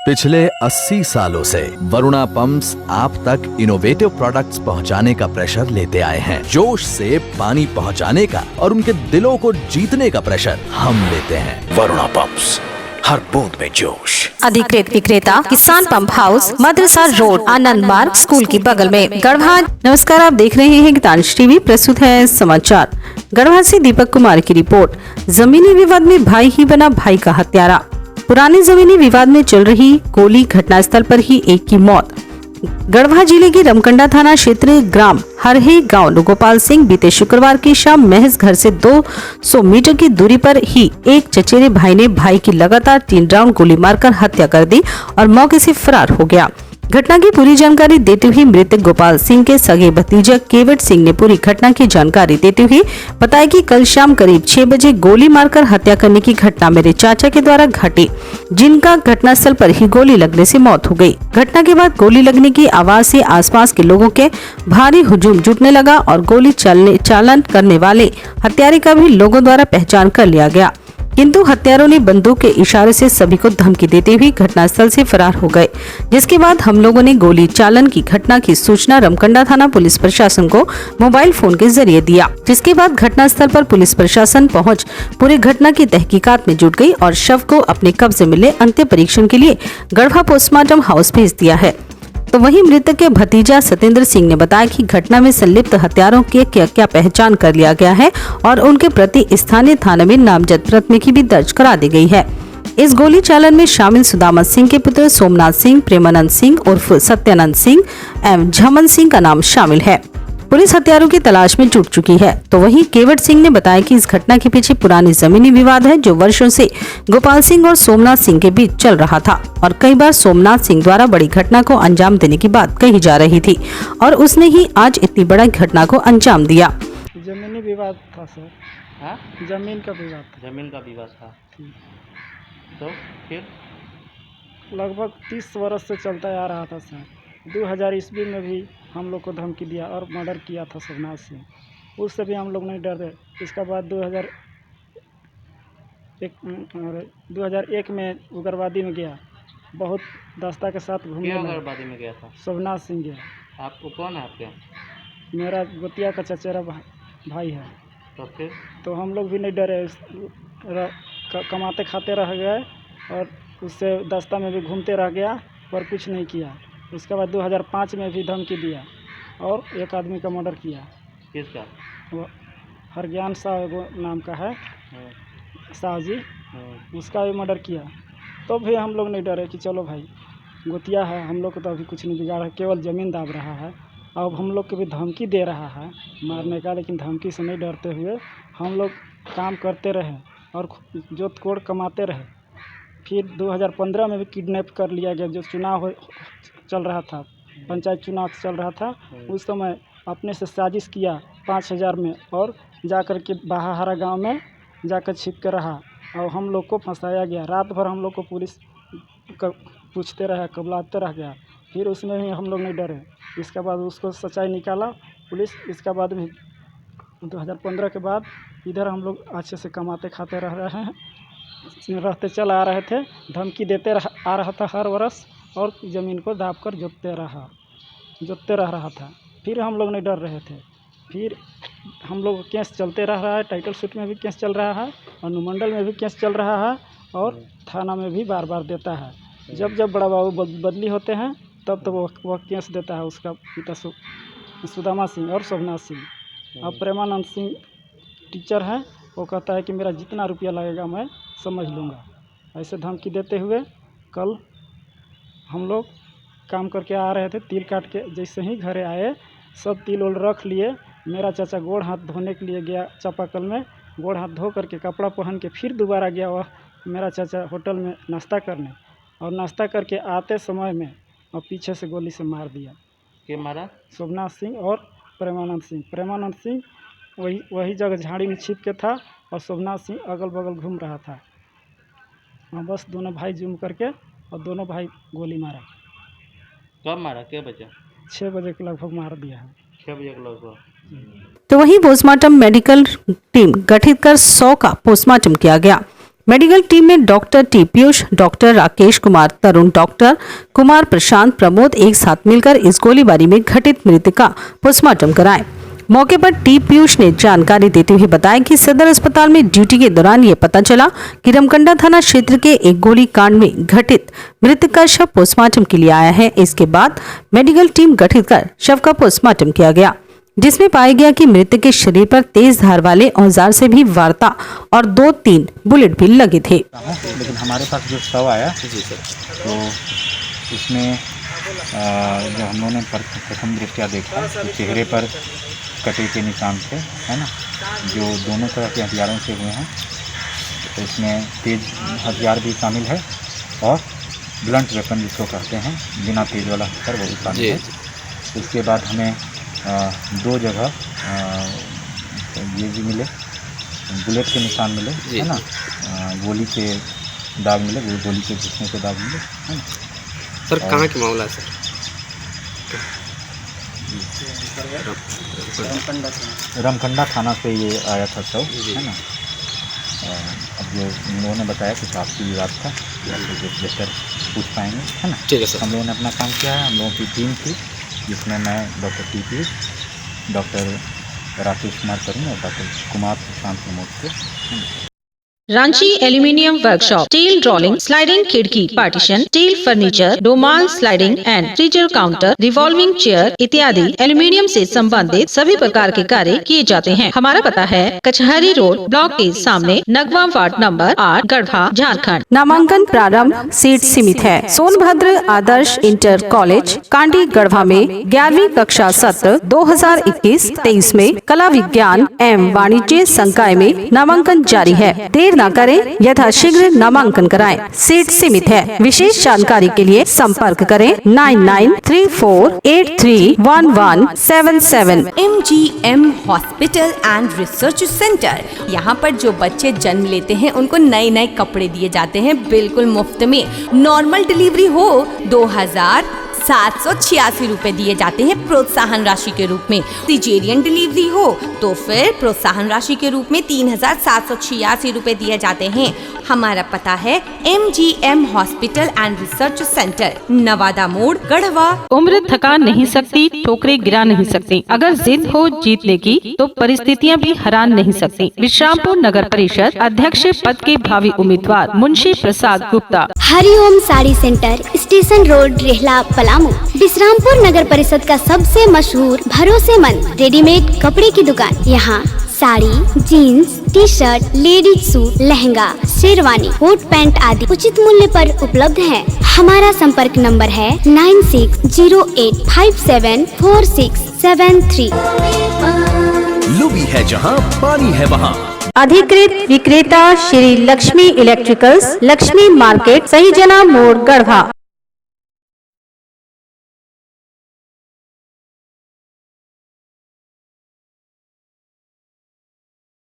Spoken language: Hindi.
पिछले 80 सालों से वरुणा पंप्स आप तक इनोवेटिव प्रोडक्ट्स पहुंचाने का प्रेशर लेते आए हैं। जोश से पानी पहुंचाने का और उनके दिलों को जीतने का प्रेशर हम लेते हैं। वरुणा पंप्स, हर बूंद में जोश। अधिकृत विक्रेता किसान पंप हाउस, मदरसा रोड, आनंद मार्ग स्कूल के बगल में, गढ़वा। नमस्कार, आप देख रहे हैं गीतांश टीवी। प्रस्तुत है समाचार। गढ़वा से दीपक कुमार की रिपोर्ट। जमीनी विवाद में भाई ही बना भाई का हत्यारा। पुराने जमीनी विवाद में चल रही गोली घटनास्थल पर ही एक की मौत। गढ़वा जिले के रमकंडा थाना क्षेत्र ग्राम हरहे गांव गोपाल सिंह बीते शुक्रवार की शाम महज घर से 200 मीटर की दूरी पर ही एक चचेरे भाई ने भाई की लगातार 3 राउंड गोली मारकर हत्या कर दी और मौके से फरार हो गया। घटना की पूरी जानकारी देते हुए मृतक गोपाल सिंह के सगे भतीजा केवट सिंह ने पूरी घटना की जानकारी देते हुए बताया कि कल शाम करीब 6 बजे गोली मारकर हत्या करने की घटना मेरे चाचा के द्वारा घटी, जिनका घटनास्थल पर ही गोली लगने से मौत हो गई। घटना के बाद गोली लगने की आवाज से आसपास के लोगों के भारी हुजूम जुटने लगा और गोली चालन करने वाले हत्यारे का भी लोगों द्वारा पहचान कर लिया गया, किंतु हत्यारों ने बंदूक के इशारे से सभी को धमकी देते हुए घटनास्थल से फरार हो गए। जिसके बाद हम लोगों ने गोली चालन की घटना की सूचना रमकंडा थाना पुलिस प्रशासन को मोबाइल फोन के जरिए दिया, जिसके बाद घटनास्थल पर पुलिस प्रशासन पहुंच पूरी घटना की तहकीकात में जुट गई और शव को अपने कब्जे में ले अंतिम परीक्षण के लिए गढ़वा पोस्टमार्टम हाउस भेज दिया है। तो वहीं मृतक के भतीजा सत्येंद्र सिंह ने बताया कि घटना में संलिप्त हत्यारों के क्या पहचान कर लिया गया है और उनके प्रति स्थानीय थाने में नामजद प्राथमिकी भी दर्ज करा दी गई है। इस गोली चालन में शामिल सुदामा सिंह के पुत्र सोमनाथ सिंह, प्रेमानंद सिंह उर्फ सत्यानंद सिंह एवं झमन सिंह का नाम शामिल है। पुलिस हत्यारों की तलाश में जुट चुकी है। तो वहीं केवट सिंह ने बताया कि इस घटना के पीछे पुरानी जमीनी विवाद है जो वर्षों से गोपाल सिंह और सोमनाथ सिंह के बीच चल रहा था और कई बार सोमनाथ सिंह द्वारा बड़ी घटना को अंजाम देने की बात कही जा रही थी और उसने ही आज इतनी बड़ी घटना को अंजाम दिया। जमीनी विवाद था सर। हाँ? जमीन का विवाद था। जमीन का विवाद था। तो फिर लगभग 30 वर्ष से चलता आ रहा था सर। 2000 ईस्वी में भी हम लोग को धमकी दिया और मर्डर किया था सोमनाथ सिंह। उससे भी हम लोग नहीं डरे। इसके बाद 2001 में उग्रवादी में गया, बहुत दस्ता के साथ घूमने लगा। उग्रवादी में गया था? सोमनाथ सिंह गया। आपको कौन है आपके? मेरा गोतिया का चचेरा भाई है। तो फिर तो हम लोग भी नहीं डरे, कमाते खाते रह गए और उससे दस्ता में भी घूमते रह गया पर कुछ नहीं किया। उसके बाद 2005 में भी धमकी दिया और एक आदमी का मर्डर किया। किसका? वो हरज्ञान साह नाम का है, साह जी, उसका भी मर्डर किया। तो भी हम लोग नहीं डरे कि चलो भाई गोतिया है, हम लोग को तो अभी कुछ नहीं बिगाड़ा है, केवल ज़मीन दाब रहा है। अब हम लोग को भी धमकी दे रहा है मारने का, लेकिन धमकी से नहीं डरते हुए हम लोग काम करते रहे और जोत कोड़ कमाते रहे। फिर 2015 में भी किडनैप कर लिया गया। जो चुनाव चल रहा था, पंचायत चुनाव चल रहा था, उस समय अपने से साजिश किया 5000 में और जाकर के बाहारा गांव में जाकर छिप कर रहा और हम लोग को फंसाया गया। रात भर हम लोग को पुलिस पूछते रहे, कबलाते रह गया। फिर उसमें भी हम लोग नहीं डरे। इसके बाद उसको सच्चाई निकाला पुलिस। इसके बाद भी 2015 के बाद इधर हम लोग अच्छे से कमाते खाते रह रहे हैं, रहते चल आ रहे थे। धमकी देते आ रहा था हर वर्ष और ज़मीन को दाब कर जोतते रह रहा था। फिर हम लोग नहीं डर रहे थे। फिर हम लोग केस चलते रह रहा है, टाइटल सूट में भी केस चल रहा है, अनुमंडल में भी केस चल रहा है और थाना में भी बार बार देता है। जब जब बड़ा बाबू बदली होते हैं तब तो वह केस देता है। उसका पिता सुदामा सिंह और सोमनाथ सिंह। अब प्रेमानंद सिंह टीचर है, वो कहता है कि मेरा जितना रुपया लगेगा मैं समझ लूँगा। ऐसे धमकी देते हुए कल हम लोग काम करके आ रहे थे, तिल काट के जैसे ही घरे आए सब तिल उल रख लिए। मेरा चाचा गोड़ हाथ धोने के लिए गया चापाकल में, गोड़ हाथ धो करके कपड़ा पहन के फिर दोबारा गया वह मेरा चाचा होटल में नाश्ता करने, और नाश्ता करके आते समय में और पीछे से गोली से मार दिया। क्या मारा? सोमनाथ सिंह और प्रेमानंद सिंह। प्रेमानंद सिंह वही जगह झाड़ी में छिप के था और सोमनाथ सिंह अगल बगल घूम रहा था। बस दोनों भाई जूम करके और दोनों भाई गोली मारा। कब मारा? क्या बजे? 6 बजे के लगभग मार दिया है। 6 बजे के लगभग। तो वहीं पोस्टमार्टम मेडिकल टीम गठित कर 100 का पोस्टमार्टम किया गया। मेडिकल टीम में doctor T Piyush, doctor Rakesh Kumar, Tarun, doctor Kumar, Prashant, Pramod एक साथ मिलकर इस गोलीबारी में घटित मृत्यु का पोस्टमार्टम कराए। मौके पर टी पीयूष ने जानकारी देते हुए बताया कि सदर अस्पताल में ड्यूटी के दौरान ये पता चला कि रमकंडा थाना क्षेत्र के एक गोलीकांड में घटित मृतक का शव पोस्टमार्टम के लिए आया है। इसके बाद मेडिकल टीम गठित कर शव का पोस्टमार्टम किया गया, जिसमें पाया गया कि मृतक के शरीर पर तेज धार वाले औजार से भी वारता और 2-3 बुलेट भी लगे थे। लेकिन हमारे पास जो शव आया जी सर, तो इसमें जो हम लोगों ने प्रथम दृष्टया देखा तो चेहरे पर कटे के निशान थे, है ना, जो दोनों तरह के हथियारों से हुए हैं। तो इसमें तेज हथियार भी शामिल है और ब्लंट वेपन जिसको कहते हैं, बिना तेज वाला हथियार वो भी शामिल है। उसके बाद हमें 2 जगह ये भी मिले, बुलेट के निशान मिले, है ना, गोली के दाग मिले, गोली के घुसने के दाग मिले, है ना। सर कहाँ की मामला है सर? रमकंडा थाना से ये आया था शव, है ना। अब जो इन लोगों ने बताया कि आपसी विवाद था, बेहतर पूछ पाएंगे, है ना। ठीक है सर। हम लोगों ने अपना काम किया है। हम लोगों की टीम थी जिसमें मैं doctor T Piyush, doctor Rakesh Kumar Tarun और डॉक्टर कुमार प्रशांत प्रमोद थे। Ranchi aluminium workshop, steel rolling, sliding खिड़की, partition, steel furniture, Domal sliding and freezer counter, revolving chair इत्यादि एल्यूमिनियम से संबंधित सभी प्रकार के कार्य किए जाते हैं। हमारा पता है कचहरी रोड, ब्लॉक के सामने, नगवा वार्ड नंबर 8, गढ़वा, झारखंड। नामांकन प्रारंभ, सीट सीमित है। सोनभद्र आदर्श इंटर कॉलेज कांडी गढ़वा में 11वीं कक्षा सत्र 2021-23 में कला विज्ञान एवं वाणिज्य संकाय में नामांकन जारी है। देर न करें, यथाशीघ्र नामांकन कराएं। सीट सीमित है। विशेष जानकारी के लिए संपर्क करें 9934831177। MGM hospital and research centre. यहाँ पर जो बच्चे जन्म लेते हैं उनको नए नए कपड़े दिए जाते हैं बिल्कुल मुफ्त में। नॉर्मल डिलीवरी हो 2786 रुपए दिए जाते हैं प्रोत्साहन राशि के रूप में। सिजेरियन डिलीवरी हो तो फिर प्रोत्साहन राशि के रूप में 3786 रुपए दिए जाते हैं। हमारा पता है MGM hospital and research centre, Nawada मोड़, गढ़वा। उम्र थका नहीं सकती, ठोकरे गिरा नहीं सकती। अगर जिद हो जीतने की तो परिस्थितियां भी हरा नहीं सकती। विश्रामपुर नगर परिषद अध्यक्ष पद के भावी उम्मीदवार Munshi Prasad Gupta. Hariom sari centre, station road, Rehla, Palamu. Vishrampur नगर परिषद का सबसे मशहूर भरोसेमंद रेडीमेड कपड़े की दुकान। यहाँ sari, jeans, T shirt, ladies suit, lehenga, sherwani, coat pant आदि उचित मूल्य पर उपलब्ध है। हमारा संपर्क नंबर है 9608574673। लुबी है जहां पानी है वहां। अधिकृत विक्रेता श्री लक्ष्मी इलेक्ट्रिकल्स, लक्ष्मी मार्केट, सही जना मोड़, गढ़वा।